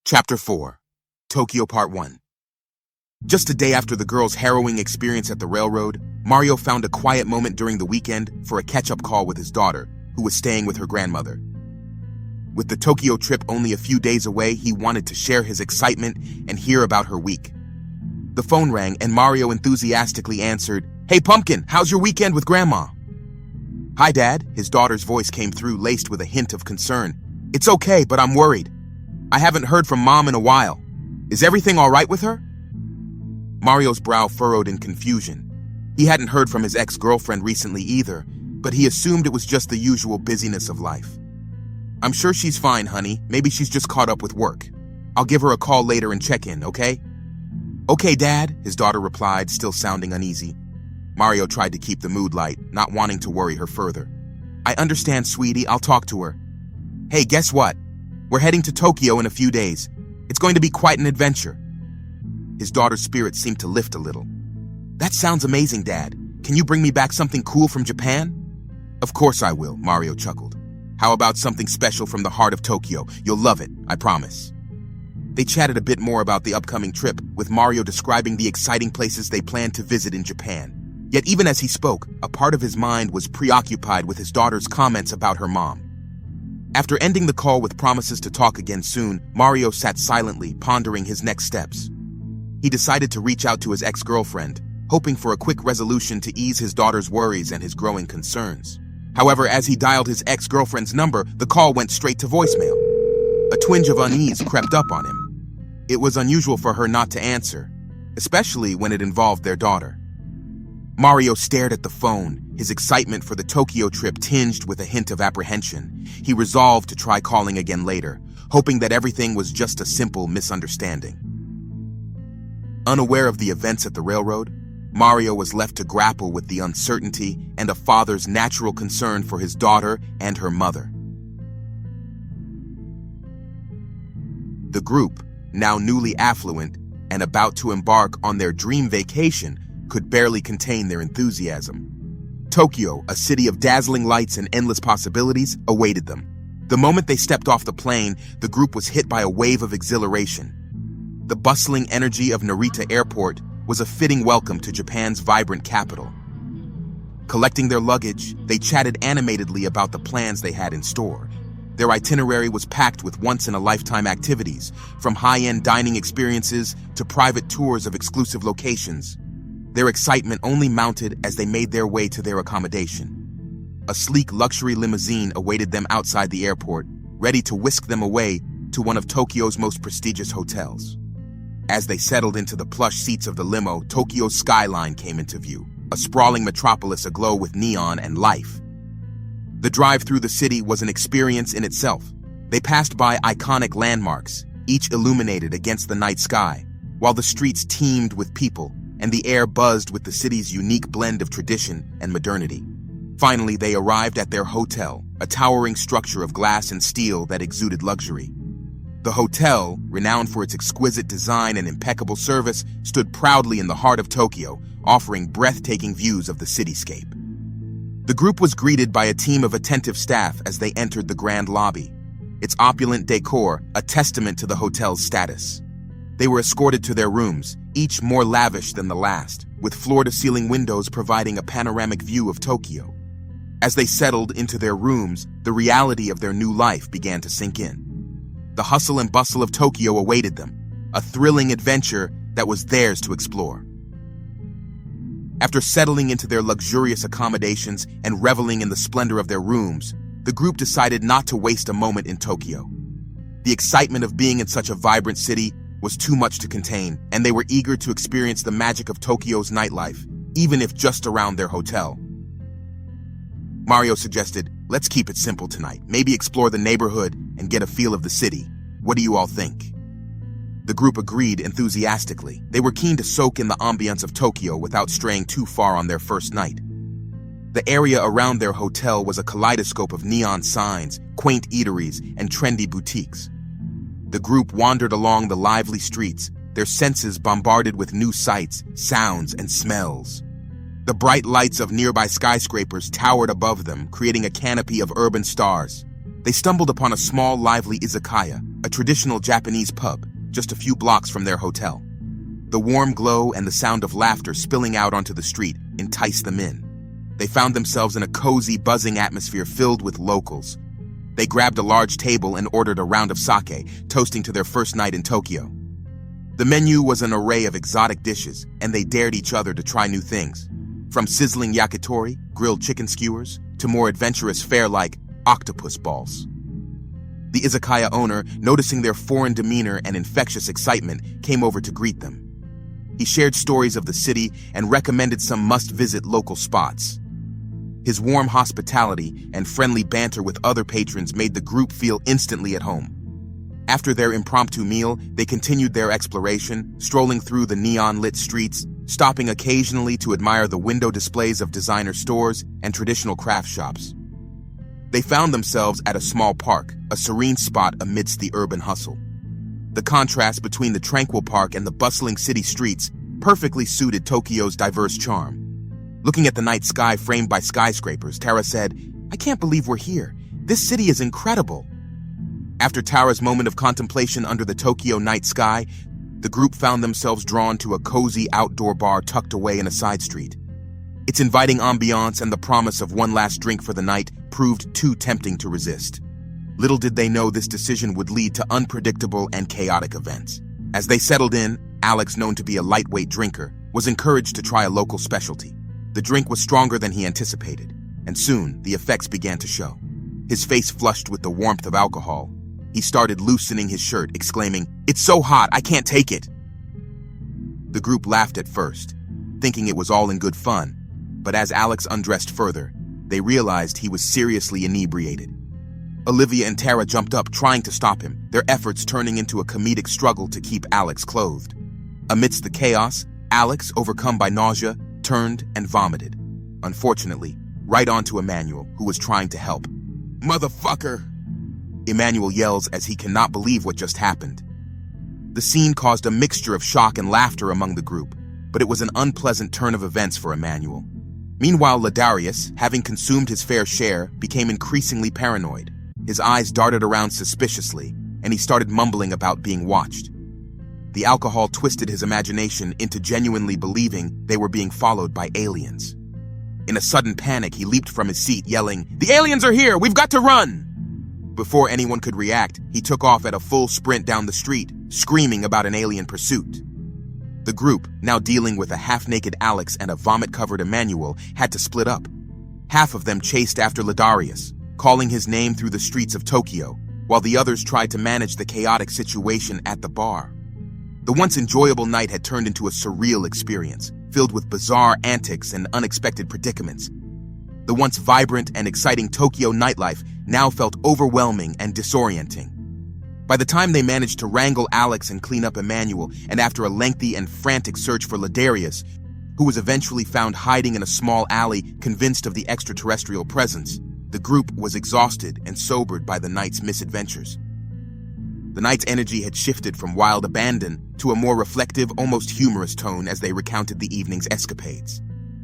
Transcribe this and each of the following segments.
Chapter 4, Tokyo Part 1. Just a day after the girl's harrowing experience at the railroad, Mario found a quiet moment during the weekend for a catch-up call with his daughter, who was staying with her grandmother. With the Tokyo trip only a few days away, he wanted to share his excitement and hear about her week. The phone rang and Mario enthusiastically answered, "Hey Pumpkin, how's your weekend with Grandma?" "Hi Dad," his daughter's voice came through laced with a hint of concern. "It's okay, but I'm worried. I haven't heard from Mom in a while. Is everything all right with her?" Mario's brow furrowed in confusion. He hadn't heard from his ex-girlfriend recently either, but he assumed it was just the usual busyness of life. "I'm sure she's fine, honey. Maybe she's just caught up with work. I'll give her a call later and check in, okay?" "Okay, Dad," his daughter replied, still sounding uneasy. Mario tried to keep the mood light, not wanting to worry her further. "I understand, sweetie. I'll talk to her. Hey, guess what? We're heading to Tokyo in a few days. It's going to be quite an adventure." His daughter's spirit seemed to lift a little. "That sounds amazing, Dad. Can you bring me back something cool from Japan?" "Of course I will," Mario chuckled. "How about something special from the heart of Tokyo? You'll love it, I promise." They chatted a bit more about the upcoming trip, with Mario describing the exciting places they planned to visit in Japan. Yet even as he spoke, a part of his mind was preoccupied with his daughter's comments about her mom. After ending the call with promises to talk again soon, Mario sat silently, pondering his next steps. He decided to reach out to his ex-girlfriend, hoping for a quick resolution to ease his daughter's worries and his growing concerns. However, as he dialed his ex-girlfriend's number, the call went straight to voicemail. A twinge of unease crept up on him. It was unusual for her not to answer, especially when it involved their daughter. Mario stared at the phone, his excitement for the Tokyo trip tinged with a hint of apprehension. He resolved to try calling again later, hoping that everything was just a simple misunderstanding. Unaware of the events at the railroad, Mario was left to grapple with the uncertainty and a father's natural concern for his daughter and her mother. The group, now newly affluent and about to embark on their dream vacation, could barely contain their enthusiasm. Tokyo, a city of dazzling lights and endless possibilities, awaited them. The moment they stepped off the plane, the group was hit by a wave of exhilaration. The bustling energy of Narita Airport was a fitting welcome to Japan's vibrant capital. Collecting their luggage, they chatted animatedly about the plans they had in store. Their itinerary was packed with once-in-a-lifetime activities, from high-end dining experiences to private tours of exclusive locations. Their excitement only mounted as they made their way to their accommodation. A sleek luxury limousine awaited them outside the airport, ready to whisk them away to one of Tokyo's most prestigious hotels. As they settled into the plush seats of the limo, Tokyo's skyline came into view, a sprawling metropolis aglow with neon and life. The drive through the city was an experience in itself. They passed by iconic landmarks, each illuminated against the night sky, while the streets teemed with people and the air buzzed with the city's unique blend of tradition and modernity. Finally, they arrived at their hotel, a towering structure of glass and steel that exuded luxury. The hotel, renowned for its exquisite design and impeccable service, stood proudly in the heart of Tokyo, offering breathtaking views of the cityscape. The group was greeted by a team of attentive staff as they entered the grand lobby, its opulent decor a testament to the hotel's status. They were escorted to their rooms, each more lavish than the last, with floor-to-ceiling windows providing a panoramic view of Tokyo. As they settled into their rooms, the reality of their new life began to sink in. The hustle and bustle of Tokyo awaited them, a thrilling adventure that was theirs to explore. After settling into their luxurious accommodations and reveling in the splendor of their rooms, the group decided not to waste a moment in Tokyo. The excitement of being in such a vibrant city was too much to contain, and they were eager to experience the magic of Tokyo's nightlife, even if just around their hotel. Mario suggested, "Let's keep it simple tonight, maybe explore the neighborhood and get a feel of the city. What do you all think?" The group agreed enthusiastically. They were keen to soak in the ambience of Tokyo without straying too far on their first night. The area around their hotel was a kaleidoscope of neon signs, quaint eateries, and trendy boutiques. The group wandered along the lively streets, their senses bombarded with new sights, sounds, and smells. The bright lights of nearby skyscrapers towered above them, creating a canopy of urban stars. They stumbled upon a small, lively izakaya, a traditional Japanese pub just a few blocks from their hotel. The warm glow and the sound of laughter spilling out onto the street enticed them in. They found themselves in a cozy, buzzing atmosphere filled with locals. They grabbed a large table and ordered a round of sake, toasting to their first night in Tokyo. The menu was an array of exotic dishes, and they dared each other to try new things. From sizzling yakitori, grilled chicken skewers, to more adventurous fare like octopus balls. The izakaya owner, noticing their foreign demeanor and infectious excitement, came over to greet them. He shared stories of the city and recommended some must-visit local spots. His warm hospitality and friendly banter with other patrons made the group feel instantly at home. After their impromptu meal, they continued their exploration, strolling through the neon-lit streets, stopping occasionally to admire the window displays of designer stores and traditional craft shops. They found themselves at a small park, a serene spot amidst the urban hustle. The contrast between the tranquil park and the bustling city streets perfectly suited Tokyo's diverse charm. Looking at the night sky framed by skyscrapers, Tara said, "I can't believe we're here. This city is incredible." After Tara's moment of contemplation under the Tokyo night sky, the group found themselves drawn to a cozy outdoor bar tucked away in a side street. Its inviting ambiance and the promise of one last drink for the night proved too tempting to resist. Little did they know this decision would lead to unpredictable and chaotic events. As they settled in, Alex, known to be a lightweight drinker, was encouraged to try a local specialty. The drink was stronger than he anticipated, and soon the effects began to show. His face flushed with the warmth of alcohol. He started loosening his shirt, exclaiming, "It's so hot, I can't take it." The group laughed at first, thinking it was all in good fun, but as Alex undressed further, they realized he was seriously inebriated. Olivia and Tara jumped up, trying to stop him, their efforts turning into a comedic struggle to keep Alex clothed. Amidst the chaos, Alex, overcome by nausea, turned and vomited. Unfortunately, right onto Emmanuel, who was trying to help. "Motherfucker!" Emmanuel yells as he cannot believe what just happened. The scene caused a mixture of shock and laughter among the group, but it was an unpleasant turn of events for Emmanuel. Meanwhile, Ladarius, having consumed his fair share, became increasingly paranoid. His eyes darted around suspiciously, and he started mumbling about being watched. The alcohol twisted his imagination into genuinely believing they were being followed by aliens. In a sudden panic, he leaped from his seat, yelling, "The aliens are here! We've got to run!" Before anyone could react, he took off at a full sprint down the street, screaming about an alien pursuit. The group, now dealing with a half-naked Alex and a vomit-covered Emmanuel, had to split up. Half of them chased after Ladarius, calling his name through the streets of Tokyo, while the others tried to manage the chaotic situation at the bar. The once enjoyable night had turned into a surreal experience, filled with bizarre antics and unexpected predicaments. The once vibrant and exciting Tokyo nightlife now felt overwhelming and disorienting. By the time they managed to wrangle Alex and clean up Emmanuel, and after a lengthy and frantic search for Ladarius, who was eventually found hiding in a small alley convinced of the extraterrestrial presence, the group was exhausted and sobered by the night's misadventures. The night's energy had shifted from wild abandon to a more reflective, almost humorous tone as they recounted the evening's escapades.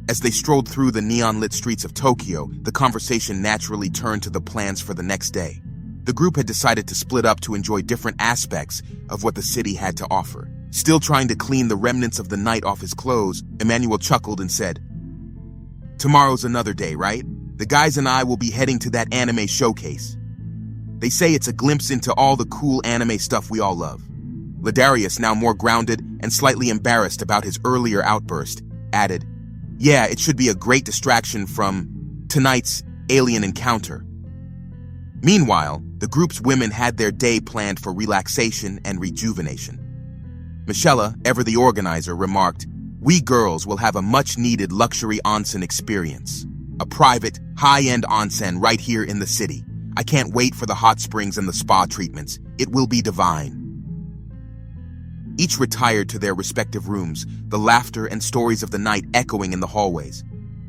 As they strolled through the neon-lit streets of Tokyo, the conversation naturally turned to the plans for the next day. The group had decided to split up to enjoy different aspects of what the city had to offer. Still trying to clean the remnants of the night off his clothes, Emmanuel chuckled and said, "Tomorrow's another day, right? The guys and I will be heading to that anime showcase. They say it's a glimpse into all the cool anime stuff we all love." Ladarius, now more grounded and slightly embarrassed about his earlier outburst, added, "Yeah, it should be a great distraction from tonight's alien encounter." Meanwhile, the group's women had their day planned for relaxation and rejuvenation. Michelle, ever the organizer, remarked, "We girls will have a much-needed luxury onsen experience. A private, high-end onsen right here in the city. I can't wait for the hot springs and the spa treatments. It will be divine." Each retired to their respective rooms, the laughter and stories of the night echoing in the hallways.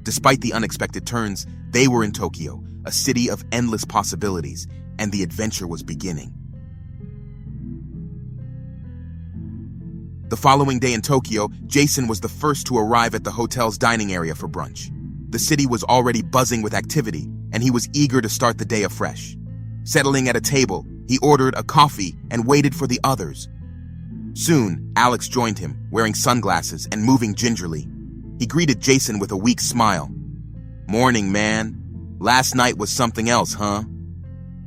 Despite the unexpected turns, they were in Tokyo, a city of endless possibilities, and the adventure was beginning. The following day in Tokyo, Jason was the first to arrive at the hotel's dining area for brunch. The city was already buzzing with activity, and he was eager to start the day afresh. Settling at a table, He ordered a coffee and waited for the others. Soon, Alex joined him, wearing sunglasses and moving gingerly. He greeted Jason with a weak smile. "Morning, man. Last night was something else, huh?"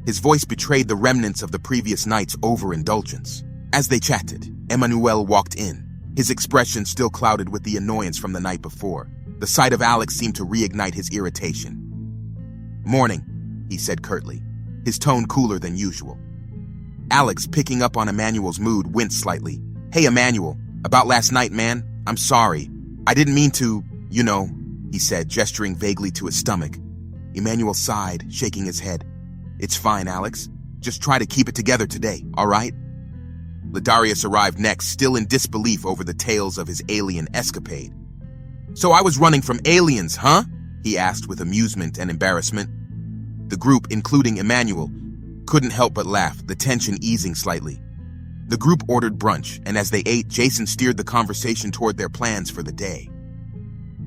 His voice betrayed the remnants of the previous night's overindulgence. As they chatted, Emmanuel walked in, his expression still clouded with the annoyance from the night before. The sight of Alex seemed to reignite his irritation. "Morning," he said curtly, his tone cooler than usual. Alex, picking up on Emmanuel's mood, winced slightly. "Hey, Emmanuel, about last night, man. I'm sorry. I didn't mean to, he said, gesturing vaguely to his stomach. Emmanuel sighed, shaking his head. "It's fine, Alex. Just try to keep it together today, all right?" Ladarius arrived next, still in disbelief over the tales of his alien escapade. "So I was running from aliens, huh?" he asked with amusement and embarrassment. The group, including Emmanuel, couldn't help but laugh, the tension easing slightly. The group ordered brunch, and as they ate, Jason steered the conversation toward their plans for the day.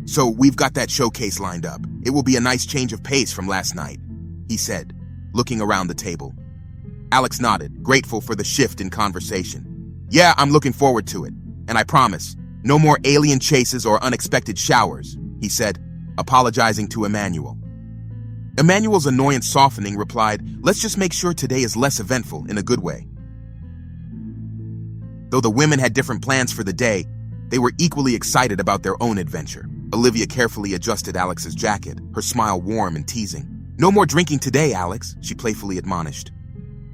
"So we've got that showcase lined up. It will be a nice change of pace from last night," he said, looking around the table. Alex nodded, grateful for the shift in conversation. "Yeah, I'm looking forward to it. And I promise, no more alien chases or unexpected showers," he said, apologizing to Emmanuel. Emmanuel's annoyance softening, replied, "Let's just make sure today is less eventful in a good way." Though the women had different plans for the day, they were equally excited about their own adventure. Olivia carefully adjusted Alex's jacket, her smile warm and teasing. "No more drinking today, Alex," she playfully admonished.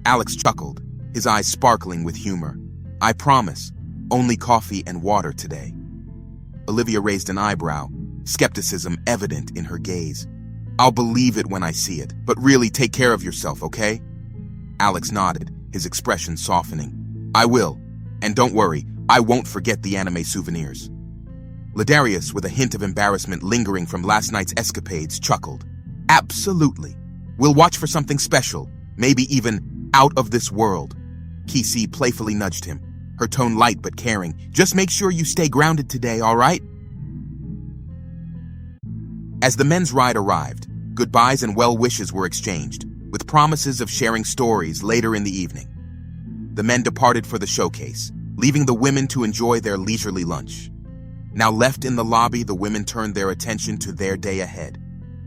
Alex chuckled, his eyes sparkling with humor. "I promise, only coffee and water today." Olivia raised an eyebrow, skepticism evident in her gaze. "I'll believe it when I see it, but really take care of yourself, okay?" Alex nodded, his expression softening. "I will, and don't worry, I won't forget the anime souvenirs." Ladarius, with a hint of embarrassment lingering from last night's escapades, chuckled. "Absolutely. We'll watch for something special, maybe even out of this world." Kisi playfully nudged him, her tone light but caring. "Just make sure you stay grounded today, all right?" As the men's ride arrived, goodbyes and well wishes were exchanged, with promises of sharing stories later in the evening. The men departed for the showcase, leaving the women to enjoy their leisurely lunch. Now left in the lobby, the women turned their attention to their day ahead.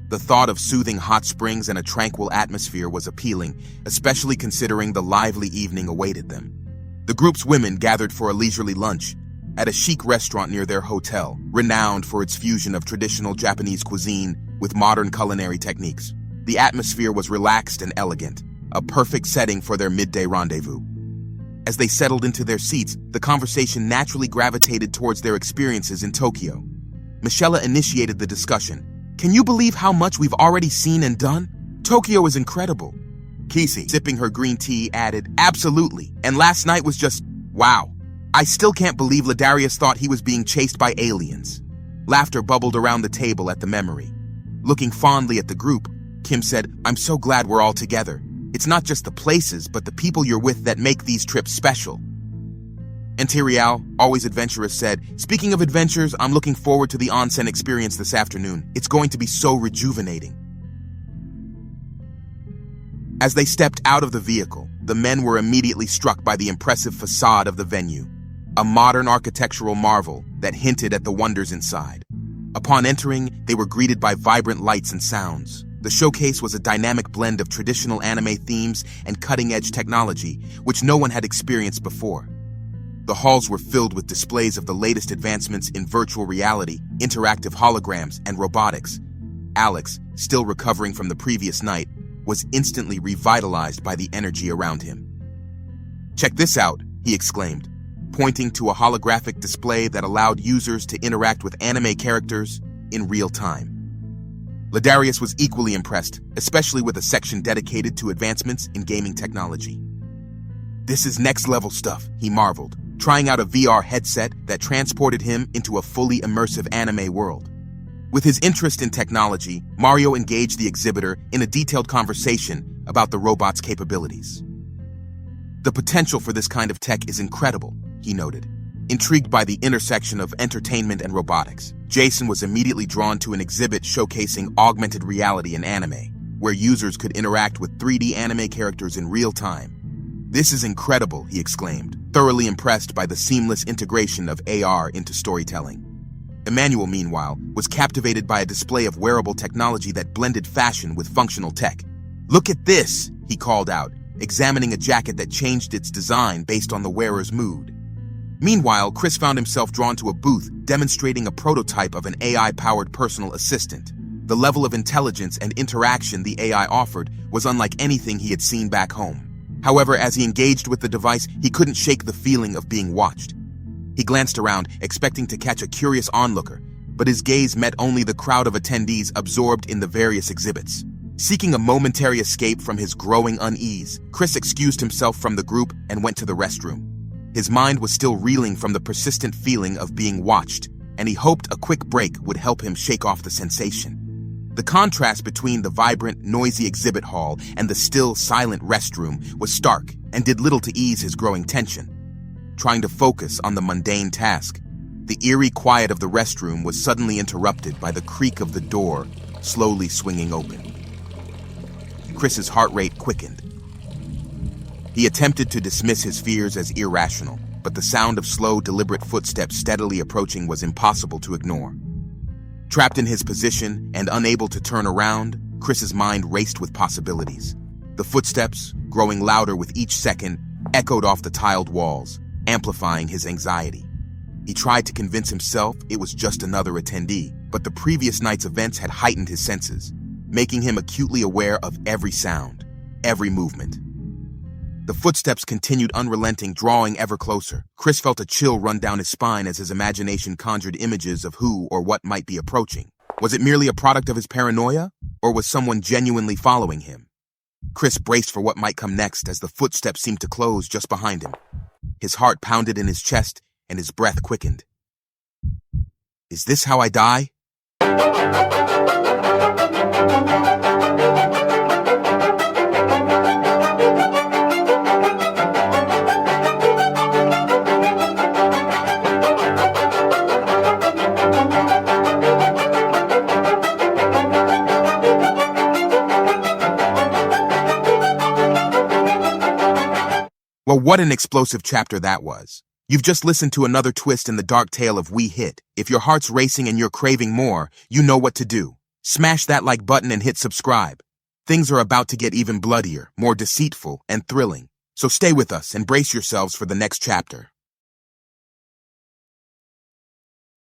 The thought of soothing hot springs and a tranquil atmosphere was appealing, especially considering the lively evening awaited them. The group's women gathered for a leisurely lunch at a chic restaurant near their hotel, renowned for its fusion of traditional Japanese cuisine with modern culinary techniques. The atmosphere was relaxed and elegant, a perfect setting for their midday rendezvous. As they settled into their seats, the conversation naturally gravitated towards their experiences in Tokyo. Michelle initiated the discussion. "Can you believe how much we've already seen and done? Tokyo is incredible." Kisi, sipping her green tea, added, "Absolutely. And last night was just, wow. I still can't believe Ladarius thought he was being chased by aliens." Laughter bubbled around the table at the memory. Looking fondly at the group, Kim said, "I'm so glad we're all together. It's not just the places, but the people you're with that make these trips special." And Tirial, always adventurous, said, "Speaking of adventures, I'm looking forward to the onsen experience this afternoon. It's going to be so rejuvenating." As they stepped out of the vehicle, the men were immediately struck by the impressive facade of the venue, a modern architectural marvel that hinted at the wonders inside. Upon entering, they were greeted by vibrant lights and sounds. The showcase was a dynamic blend of traditional anime themes and cutting-edge technology, which no one had experienced before. The halls were filled with displays of the latest advancements in virtual reality, interactive holograms, and robotics. Alex, still recovering from the previous night, was instantly revitalized by the energy around him. "Check this out," he exclaimed, pointing to a holographic display that allowed users to interact with anime characters in real time. Ladarius was equally impressed, especially with a section dedicated to advancements in gaming technology. "This is next-level stuff," he marveled, trying out a VR headset that transported him into a fully immersive anime world. With his interest in technology, Mario engaged the exhibitor in a detailed conversation about the robot's capabilities. "The potential for this kind of tech is incredible," he noted, intrigued by the intersection of entertainment and robotics. Jason was immediately drawn to an exhibit showcasing augmented reality in anime, where users could interact with 3D anime characters in real time. "This is incredible," he exclaimed, thoroughly impressed by the seamless integration of AR into storytelling. Emmanuel, meanwhile, was captivated by a display of wearable technology that blended fashion with functional tech. "Look at this," he called out, examining a jacket that changed its design based on the wearer's mood. Meanwhile, Chris found himself drawn to a booth demonstrating a prototype of an AI-powered personal assistant. The level of intelligence and interaction the AI offered was unlike anything he had seen back home. However, as he engaged with the device, he couldn't shake the feeling of being watched. He glanced around, expecting to catch a curious onlooker, but his gaze met only the crowd of attendees absorbed in the various exhibits. Seeking a momentary escape from his growing unease, Chris excused himself from the group and went to the restroom. His mind was still reeling from the persistent feeling of being watched, and he hoped a quick break would help him shake off the sensation. The contrast between the vibrant, noisy exhibit hall and the still, silent restroom was stark and did little to ease his growing tension. Trying to focus on the mundane task, the eerie quiet of the restroom was suddenly interrupted by the creak of the door slowly swinging open. Chris's heart rate quickened. He attempted to dismiss his fears as irrational, but the sound of slow, deliberate footsteps steadily approaching was impossible to ignore. Trapped in his position and unable to turn around, Chris's mind raced with possibilities. The footsteps, growing louder with each second, echoed off the tiled walls, amplifying his anxiety. He tried to convince himself it was just another attendee, but the previous night's events had heightened his senses, making him acutely aware of every sound, every movement. The footsteps continued unrelenting, drawing ever closer. Chris felt a chill run down his spine as his imagination conjured images of who or what might be approaching. Was it merely a product of his paranoia, or was someone genuinely following him? Chris braced for what might come next as the footsteps seemed to close just behind him. His heart pounded in his chest and his breath quickened. "Is this how I die?" Well, what an explosive chapter that was. You've just listened to another twist in the dark tale of We Hit. If your heart's racing and you're craving more, you know what to do. Smash that like button and hit subscribe. Things are about to get even bloodier, more deceitful, and thrilling. So stay with us and brace yourselves for the next chapter.